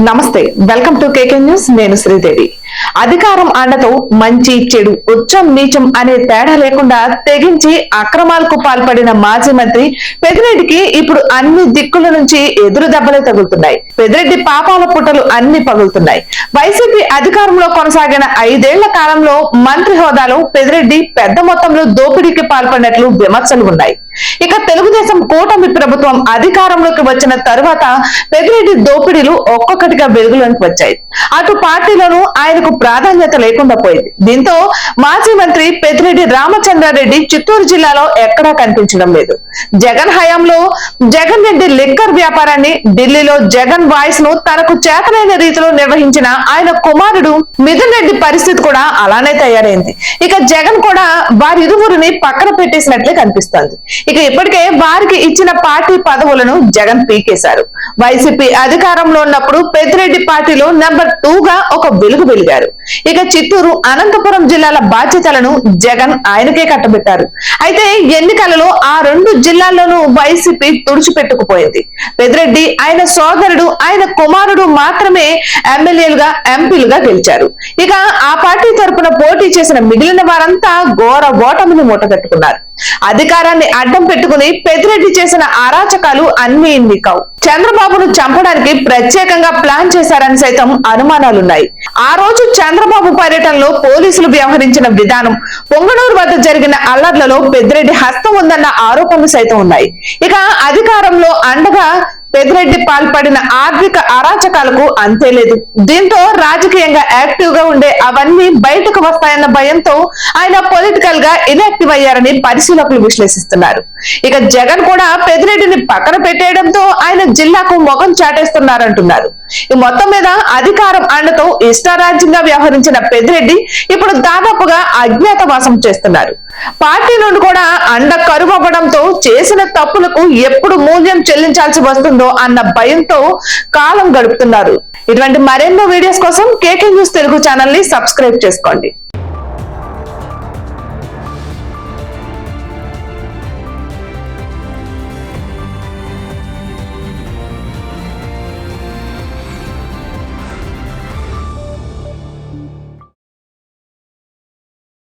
నమస్తే, welcome to KK news. నేను శ్రీదేవి. అధికారం అండతో మంచి చెడు ఉచ్చం నీచం అనే తేడా లేకుండా తెగించి అక్రమాలకు పాల్పడిన మాజీ మంత్రి పెద్దిరెడ్డికి ఇప్పుడు అన్ని దిక్కుల నుంచి ఎదురు దెబ్బలే తగులుతున్నాయి. పెద్దిరెడ్డి పాపాల పుట్టలు అన్ని పగులుతున్నాయి. వైసీపీ అధికారంలో కొనసాగిన 5 ఏళ్ల కాలంలో మంత్రి హోదాలో పెద్దిరెడ్డి పెద్ద మొత్తంలో దోపిడీకి పాల్పడినట్లు విమర్శలు ఉన్నాయి. ఇక తెలుగుదేశం కూటమి ప్రభుత్వం అధికారంలోకి వచ్చిన తరువాత పెద్దిరెడ్డి దోపిడీలు ఒక్కొక్కటిగా వెలుగులోకి వచ్చాయి. అటు పార్టీలోనూ ఆయనకు ప్రాధాన్యత లేకుండా పోయింది. దీంతో మాజీ మంత్రి పెద్దిరెడ్డి రామచంద్రారెడ్డి చిత్తూరు జిల్లాలో ఎక్కడా కనిపించడం లేదు. జగన్ హయాంలో జగన్ రెడ్డి లిక్కర్ వ్యాపారాన్ని, ఢిల్లీలో జగన్ వాయిస్ ను తనకు చేతనైన రీతిలో నిర్వహించిన ఆయన కుమారుడు మిథున్ రెడ్డి పరిస్థితి కూడా అలానే తయారైంది. ఇక జగన్ కూడా వారిరువురిని పక్కన పెట్టేసినట్లే కనిపిస్తోంది. ఇక ఇప్పటికే వారికి ఇచ్చిన పార్టీ పదవులను జగన్ పీకేశారు. వైసీపీ అధికారంలో ఉన్నప్పుడు పెద్దిరెడ్డి పార్టీలో నెంబర్ 2 గా ఒక వెలుగు వెలిగారు. ఇక చిత్తూరు, అనంతపురం జిల్లాల బాధ్యతలను జగన్ ఆయనకే కట్టబెట్టారు. అయితే ఎన్నికలలో ఆ 2 జిల్లాల్లోనూ వైసీపీ తుడిచిపెట్టుకుపోయింది. పెద్దిరెడ్డి, ఆయన సోదరుడు, ఆయన కుమారుడు మాత్రమే ఎమ్మెల్యేలుగా, ఎంపీలుగా గెలిచారు. ఇక ఆ పార్టీ తరపున పోటీ చేసిన మిగిలిన వారంతా ఘోర ఓటమిని మూటగట్టుకున్నారు. అధికారాన్ని అడ్డం పెట్టుకుని పెద్దిరెడ్డి చేసిన అరాచకాలు అన్ని ఇన్ని కావు. చంద్రబాబును చంపడానికి ప్రత్యేకంగా ప్లాన్ చేశారని సైతం అనుమానాలున్నాయి. ఆ రోజు చంద్రబాబు పర్యటనలో పోలీసులు వ్యవహరించిన విధానం, పొంగనూరు వద్ద జరిగిన అల్లర్లలో పెద్దిరెడ్డి హస్తం ఉందన్న ఆరోపణలు సైతం ఉన్నాయి. ఇక అధికారంలో అండగా పెద్దిరెడ్డి పాల్పడిన ఆర్థిక అరాచకాలకు అంతే లేదు. దీంతో రాజకీయంగా యాక్టివ్ గా ఉండే అవన్నీ బయటకు వస్తాయన్న భయంతో ఆయన పొలిటికల్ గా ఇన్యాక్టివ్ అయ్యారని పరిశీలకులు విశ్లేషిస్తున్నారు. ఇక జగన్ కూడా పెద్దిరెడ్డిని పక్కన పెట్టేయడంతో ఆయన జిల్లాకు మొగం చాటేస్తున్నారంటున్నారు. ఈ మొత్తం మీద అధికారం అండతో ఇష్టారాజ్యంగా వ్యవహరించిన పెద్దిరెడ్డి ఇప్పుడు దాదాపుగా అజ్ఞాతవాసం చేస్తున్నారు. పార్టీ నుండి కూడా అండ కరువవ్వడంతో చేసిన తప్పులకు ఎప్పుడు మూల్యం చెల్లించాల్సి వస్తుందో అన్న భయంతో కాలం గడుపుతున్నారు. ఇటువంటి మరెన్నో వీడియోస్ కోసం కేకే న్యూస్ తెలుగు ఛానల్ ని సబ్స్క్రైబ్ చేసుకోండి.